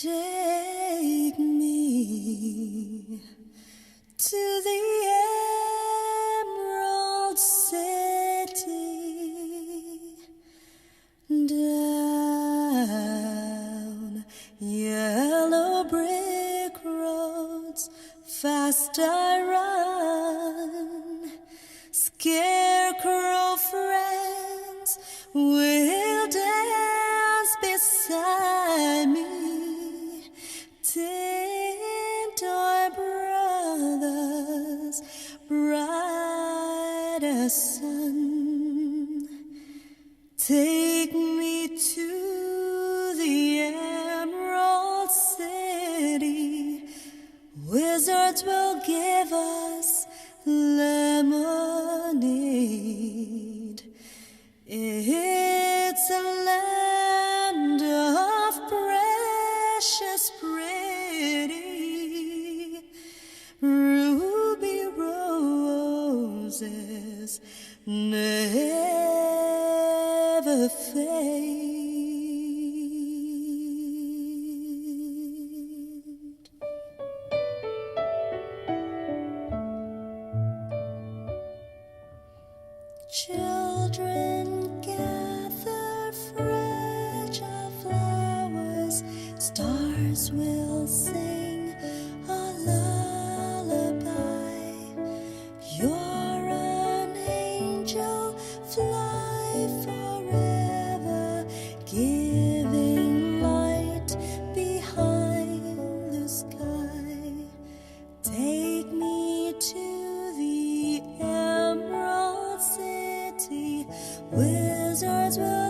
Take me to the Emerald City, down yellow brick roads, fast I run. Scarecrow friends will dance beside me. Tin toy brothers, bright as sun, take me to the Emerald City. Wizards will give us lemonade. It's a land of precious pretty ruby roses never fade. Children gather fragile flowers, stars will sing a lullaby. You're an angel, fly forever, giving light behind the sky. Take me to the Emerald City. Wizards will